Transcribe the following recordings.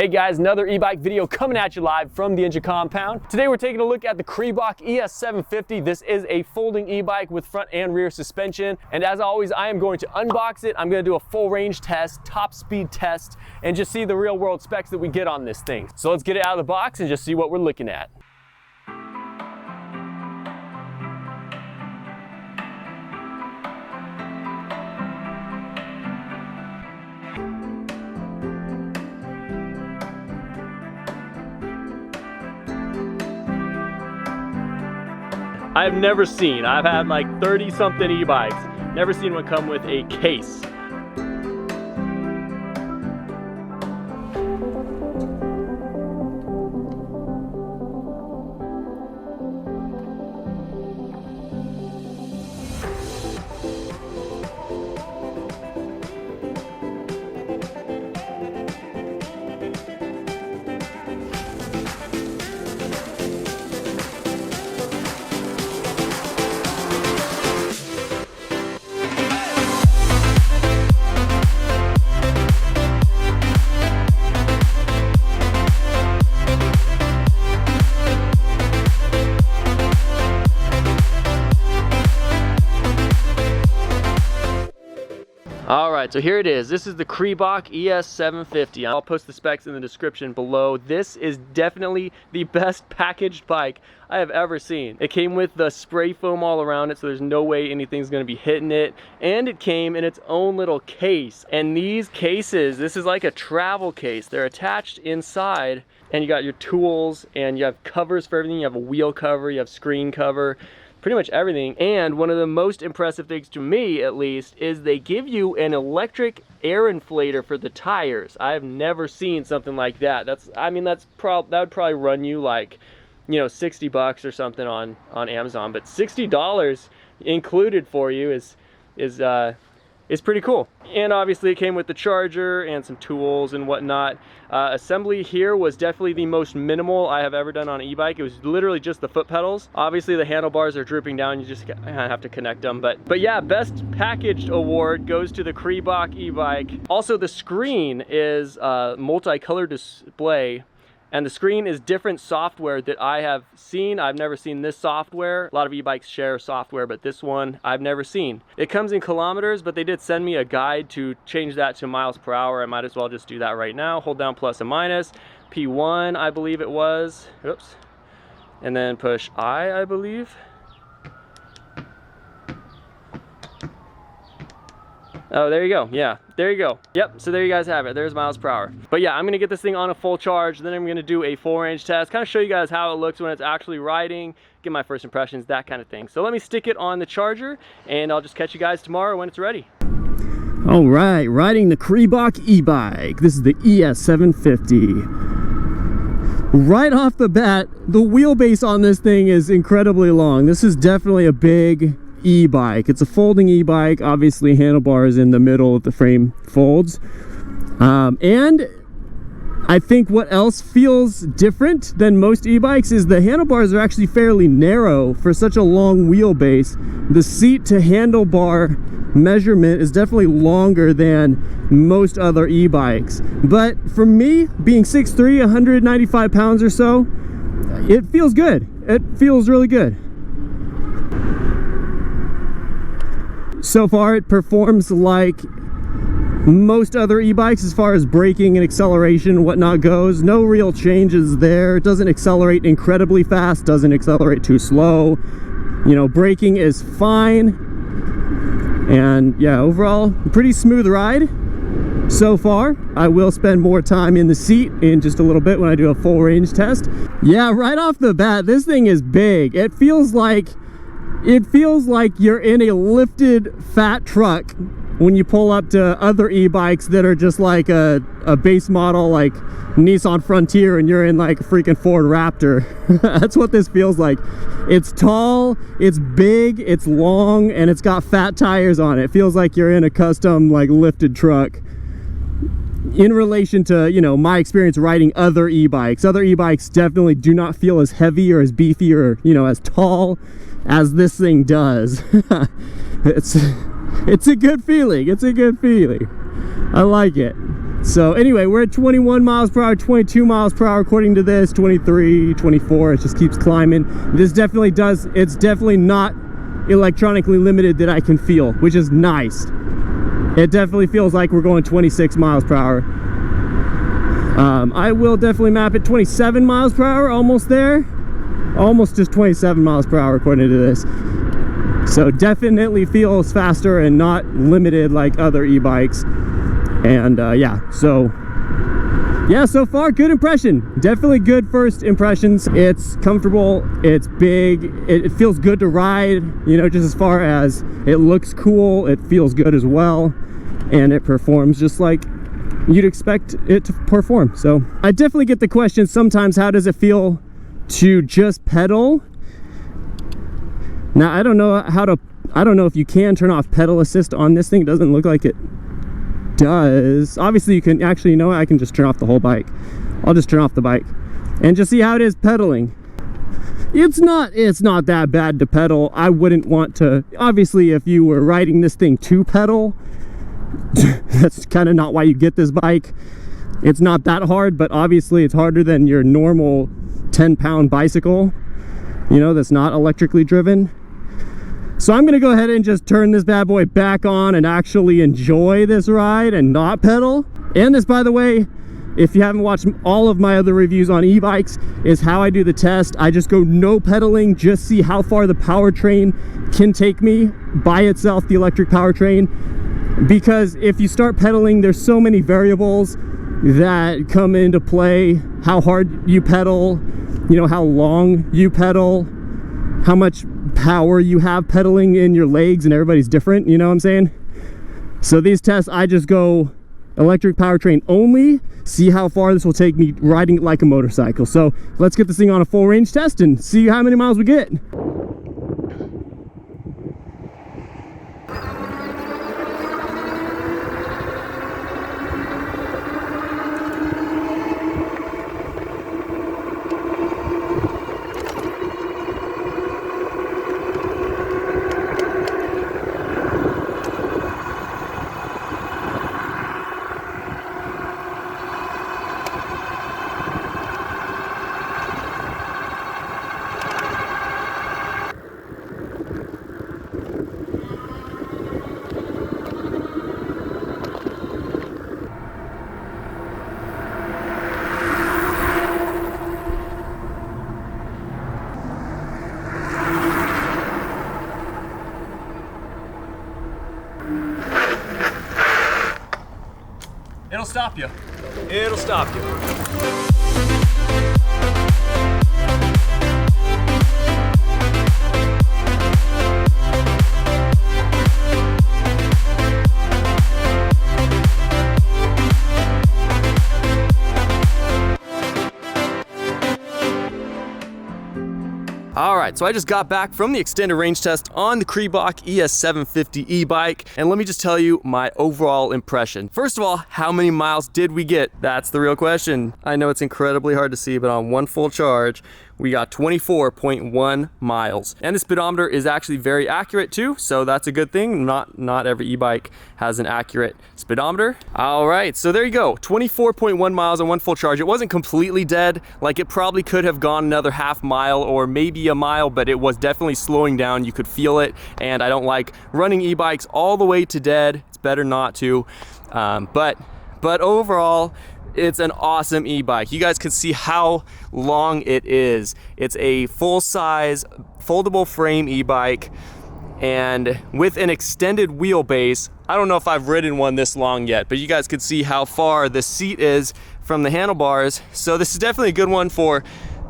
Hey guys, another e-bike video coming at you live from the Inja compound. Today we're taking a look at the ES750. This is a folding e-bike with front and rear suspension. And as always, I am going to unbox it. I'm going to do a full range test, top speed test, and just see the real world specs that we get on this thing. So let's get it out of the box and just see what we're looking at. I've had like 30 something e-bikes, never seen one come with a case. Alright, so here it is. This is the ES750. I'll post the specs in the description below. This is definitely the best packaged bike I have ever seen. It came with the spray foam all around it, so there's no way anything's going to be hitting it. And it came in its own little case. And these cases, this is like a travel case. They're attached inside, and you got your tools, and you have covers for everything. You have a wheel cover, you have screen cover, pretty much everything. And one of the most impressive things to me, at least, is they give you an electric air inflator for the tires. I've never seen something like that. That would probably run you like, you know, 60 bucks or something on Amazon, but $60 included for you is pretty cool. And obviously it came with the charger and some tools and whatnot. Assembly here was definitely the most minimal I have ever done on an e-bike. It was literally just the foot pedals. Obviously the handlebars are drooping down, you just have to connect them. But yeah, best packaged award goes to the e-bike. Also the screen is a multi-color display. And the screen is different software that I have seen. I've never seen this software. A lot of e-bikes share software, but this one I've never seen. It comes in kilometers, but they did send me a guide to change that to miles per hour. I might as well just do that right now. Hold down plus and minus. P1, I believe it was. Oops. And then push I believe. Oh, there you go. Yeah, there you go. Yep, so there you guys have it. There's miles per hour. But yeah, I'm gonna get this thing on a full charge, then I'm gonna do a full range test, kind of show you guys how it looks when it's actually riding, get my first impressions, that kind of thing. So let me stick it on the charger, and I'll just catch you guys tomorrow when it's ready. All right, riding the e-bike. This is the ES750. Right off the bat, the wheelbase on this thing is incredibly long. This is definitely a big e-bike. It's a folding e-bike. Obviously handlebars in the middle of the frame folds. And I think what else feels different than most e-bikes is the handlebars are actually fairly narrow for such a long wheelbase. The seat to handlebar measurement is definitely longer than most other e-bikes. But for me, being 6'3", 195 pounds or so, it feels good. It feels really good. So far it performs like most other e-bikes as far as braking and acceleration and whatnot goes. No real changes there. It doesn't accelerate incredibly fast, doesn't accelerate too slow. You know, braking is fine. And yeah, overall, pretty smooth ride so far. I will spend more time in the seat in just a little bit when I do a full range test. Yeah, right off the bat, this thing is big. It feels like you're in a lifted fat truck when you pull up to other e-bikes that are just like a base model like Nissan Frontier and you're in like a freaking Ford Raptor. That's what this feels like. It's tall, it's big, it's long, and it's got fat tires on it. It feels like you're in a custom like lifted truck. In relation to, you know, my experience riding other e-bikes definitely do not feel as heavy or as beefy or, you know, as tall as this thing does. It's a good feeling. It's a good feeling. I like it. So anyway, we're at 21 miles per hour, 22 miles per hour according to this, 23, 24, it just keeps climbing. This definitely does, it's definitely not electronically limited that I can feel, which is nice. It definitely feels like we're going 26 miles per hour. I will definitely map it 27 miles per hour, almost there. Almost just 27 miles per hour according to this. So definitely feels faster and not limited like other e-bikes. And yeah, so far good impression. Definitely good first impressions. It's comfortable, it's big, it feels good to ride, you know, just as far as it looks cool, it feels good as well, and it performs just like you'd expect it to perform. So I definitely get the question sometimes, how does it feel to just pedal? Now I don't know if you can turn off pedal assist on this thing. It doesn't look like it does. Obviously you can actually, you know what, I can just turn off the whole bike. I'll just turn off the bike and just see how it is pedaling. It's not that bad to pedal. I wouldn't want to, obviously if you were riding this thing to pedal, that's kind of not why you get this bike. It's not that hard, but obviously it's harder than your normal 10-pound bicycle, you know, that's not electrically driven. So I'm gonna go ahead and just turn this bad boy back on and actually enjoy this ride and not pedal. And this, by the way, if you haven't watched all of my other reviews on e-bikes, is how I do the test. I just go no pedaling, just see how far the powertrain can take me by itself, the electric powertrain. Because if you start pedaling, there's so many variables that come into play. How hard you pedal, you know, how long you pedal, how much power you have pedaling in your legs, and everybody's different, you know what I'm saying? So these tests, I just go electric powertrain only, see how far this will take me riding it like a motorcycle. So let's get this thing on a full range test and see how many miles we get. It'll stop you. It'll stop you. Alright, so I just got back from the extended range test on the Kriebach ES750 e-bike, and let me just tell you my overall impression. First of all, how many miles did we get? That's the real question. I know it's incredibly hard to see, but on one full charge, we got 24.1 miles. And the speedometer is actually very accurate too, so that's a good thing. Not every e-bike has an accurate speedometer. All right, so there you go, 24.1 miles on one full charge. It wasn't completely dead, like it probably could have gone another half mile or maybe a mile, but it was definitely slowing down. You could feel it, and I don't like running e-bikes all the way to dead. It's better not to, but overall, it's an awesome e-bike. You guys can see how long it is. It's a full-size foldable frame e-bike, and with an extended wheelbase. I don't know if I've ridden one this long yet, but you guys can see how far the seat is from the handlebars. So this is definitely a good one for,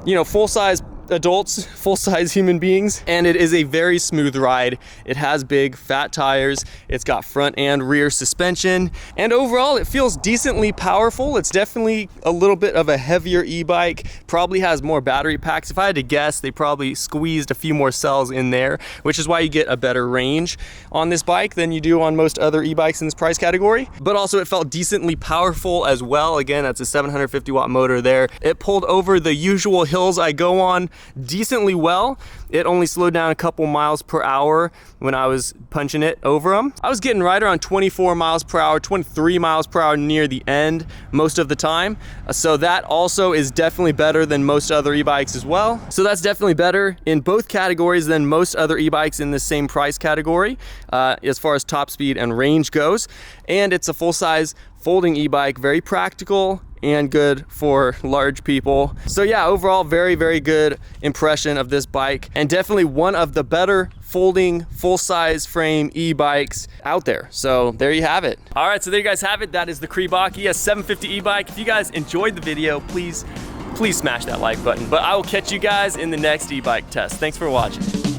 you know, full-size adults, full-size human beings, and it is a very smooth ride. It has big fat tires, it's got front and rear suspension, and overall it feels decently powerful. It's definitely a little bit of a heavier e-bike, probably has more battery packs. If I had to guess, they probably squeezed a few more cells in there, which is why you get a better range on this bike than you do on most other e-bikes in this price category. But also it felt decently powerful as well. Again, that's a 750 watt motor there. It pulled over the usual hills I go on decently well. It only slowed down a couple miles per hour when I was punching it over them. I was getting right around 24 miles per hour, 23 miles per hour near the end most of the time. So that also is definitely better than most other e-bikes as well. So that's definitely better in both categories than most other e-bikes in the same price category as far as top speed and range goes. And it's a full-size folding e-bike, very practical and good for large people. So yeah, overall, very, very good impression of this bike, and definitely one of the better folding full-size frame e-bikes out there. So there you have it. All right, so there you guys have it. That is the Kriebach ES750 e-bike. If you guys enjoyed the video, please smash that like button. But I will catch you guys in the next e-bike test. Thanks for watching.